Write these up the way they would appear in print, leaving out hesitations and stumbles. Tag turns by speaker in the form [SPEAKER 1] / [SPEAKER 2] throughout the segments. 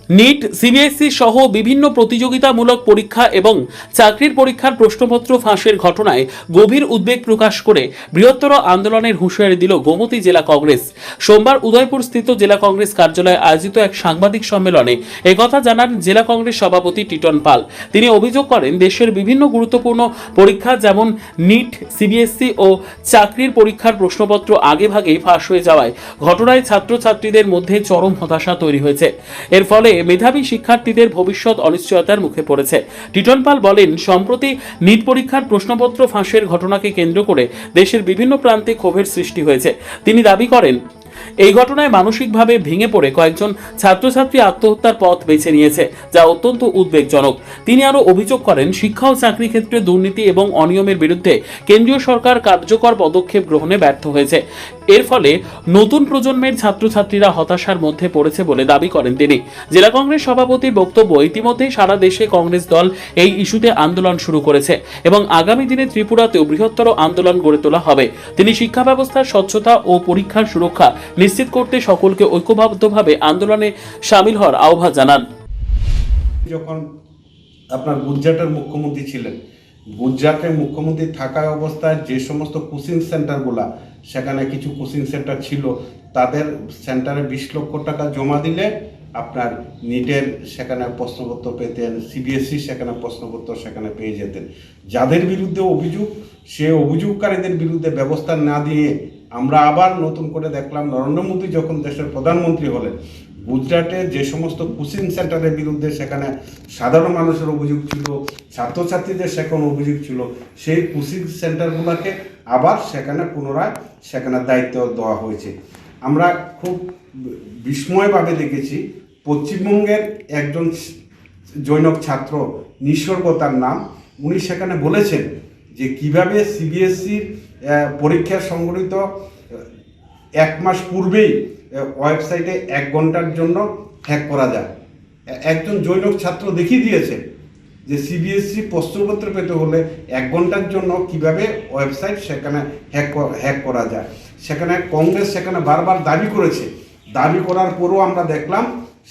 [SPEAKER 1] NEET, CBSE সহ বিভিন্ন প্রতিযোগিতামূলক পরীক্ষা এবং চাকরির পরীক্ষার প্রশ্নপত্র ফাঁসের ঘটনায় গভীর উদ্বেগ প্রকাশ করে বৃহত্তর আন্দোলনের হুঁশিয়ারি দিল গোমতী জেলা কংগ্রেস। সোমবার উদয়পুর স্থিত জেলা কংগ্রেস কার্যালয়ে আয়োজিত এক সাংবাদিক সম্মেলনে একথা জানান জেলা কংগ্রেস সভাপতি টিটন পাল। তিনি অভিযোগ করেন, দেশের বিভিন্ন গুরুত্বপূর্ণ পরীক্ষা যেমন নিট, সিবিএসই ও চাকরির পরীক্ষার প্রশ্নপত্র আগেভাগেই ফাঁস হয়ে যাওয়ায় ঘটনায় ছাত্রছাত্রীদের মধ্যে চরম হতাশা তৈরি হয়েছে। এর ফলে মেধাবী শিক্ষার্থীদের ভবিষ্যৎ অনিশ্চয়তার মুখে পড়েছে। টিটন পাল বলেন, সম্প্রতি নিট পরীক্ষার প্রশ্নপত্র ফাঁসের ঘটনাকে কেন্দ্র করে দেশের বিভিন্ন প্রান্তে ক্ষোভের সৃষ্টি হয়েছে। তিনি দাবি করেন, এই ঘটনায় মানসিকভাবে ভেঙে পড়ে কয়েকজন ছাত্রছাত্রী আত্মহত্যার পথ বেছে নিয়েছে, যা অত্যন্ত উদ্বেগজনক। তিনি আরও অভিযোগ করেন, শিক্ষা ও চাকরি ক্ষেত্রে দুর্নীতি এবং অনিয়মের বিরুদ্ধে কেন্দ্রীয় সরকার কার্যকর পদক্ষেপ গ্রহণে ব্যর্থ হয়েছে। এর ফলে নতুন প্রজন্মের ছাত্রছাত্রীরা হতাশার মধ্যে পড়েছে বলে দাবি করেন তিনি। জেলা কংগ্রেস সভাপতির বক্তব্য, ইতিমধ্যেই সারা দেশে কংগ্রেস দল এই ইস্যুতে আন্দোলন শুরু করেছে এবং আগামী দিনে ত্রিপুরাতেও বৃহত্তর আন্দোলন গড়ে তোলা হবে। তিনি শিক্ষা ব্যবস্থার স্বচ্ছতা ও পরীক্ষার সুরক্ষা নিশ্চিত করতে সকলকে ঐক্যবদ্ধভাবে আন্দোলনে সামিল হওয়ার আহ্বান জানান।
[SPEAKER 2] যখন আপনার গুজরাটের মুখ্যমন্ত্রী ছিলেন, গুজরাটের মুখ্যমন্ত্রী থাকা অবস্থায় যে সমস্ত কোচিং সেন্টারগুলা, সেখানে কিছু কোচিং সেন্টার ছিল, তাদের সেন্টারে 20 লক্ষ টাকা জমা দিলে আপনার নিটের সেখানে প্রশ্নপত্র পেতেন, সিবিএসই সেখানে প্রশ্নপত্র সেখানে পেয়ে যেতেন। যাদের বিরুদ্ধে অভিযোগ, সে অভিযোগকারীদের বিরুদ্ধে ব্যবস্থা না দিয়ে আমরা আবার নতুন করে দেখলাম, নরেন্দ্র মোদী যখন দেশের প্রধানমন্ত্রী হলেন, গুজরাটে যে সমস্ত কোচিং সেন্টারের বিরুদ্ধে সেখানে সাধারণ মানুষের অভিযোগ ছিল, ছাত্রছাত্রীদের সেখানে অভিযোগ ছিল, সেই কোচিং সেন্টারগুলোকে আবার সেখানে পুনরায় সেখানে দায়িত্ব দেওয়া হয়েছে। আমরা খুব বিস্ময়ভাবে দেখেছি, পশ্চিমবঙ্গের একজন জৈনক ছাত্র, নিসর্গ তার নাম, উনি সেখানে বলেছেন যে কিভাবে সিবিএসইর পরীক্ষা সংগঠিত 1 মাস পূর্বেই ওয়েবসাইটে 1 ঘন্টার জন্য হ্যাক করা যায়। একজন জৈনক ছাত্র দেখিয়ে দিয়েছে যে সিবিএসই প্রশ্নপত্র পেতে হলে 1 ঘন্টার জন্য কিভাবে ওয়েবসাইট সেখানে হ্যাক করা যায়। সেখানে কংগ্রেস সেখানে বারবার দাবি করেছে, দাবি করার পরও আমরা দেখলাম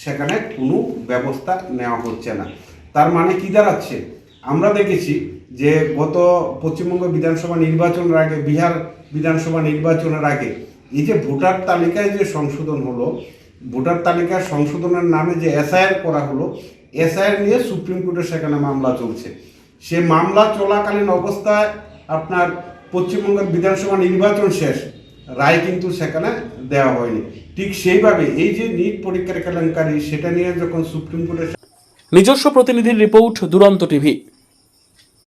[SPEAKER 2] সেখানে কোনো ব্যবস্থা নেওয়া হচ্ছে না। তার মানে কি দাঁড়াচ্ছে? আমরা দেখেছি যে গত পশ্চিমবঙ্গ বিধানসভা নির্বাচনের আগে, বিহার বিধানসভা নির্বাচনের আগে এই যে ভোটার তালিকায় যে সংশোধন হলো, ভোটার তালিকার সংশোধনের নামে যে এসআইআর করা হলো, এসআইআর নিয়ে সুপ্রিম কোর্টে সেখানে মামলা চলছে। সে মামলা চলাকালীন অবস্থায় আপনার পশ্চিমবঙ্গের বিধানসভা নির্বাচন শেষ, রায় কিন্তু সেখানে দেওয়া হয়নি। ঠিক সেইভাবে এই যে নিট পরীক্ষার কেলেঙ্কারি, সেটা নিয়ে যখন সুপ্রিম কোর্টে।
[SPEAKER 1] নিজস্ব প্রতিনিধির রিপোর্ট, দুরন্ত টিভি।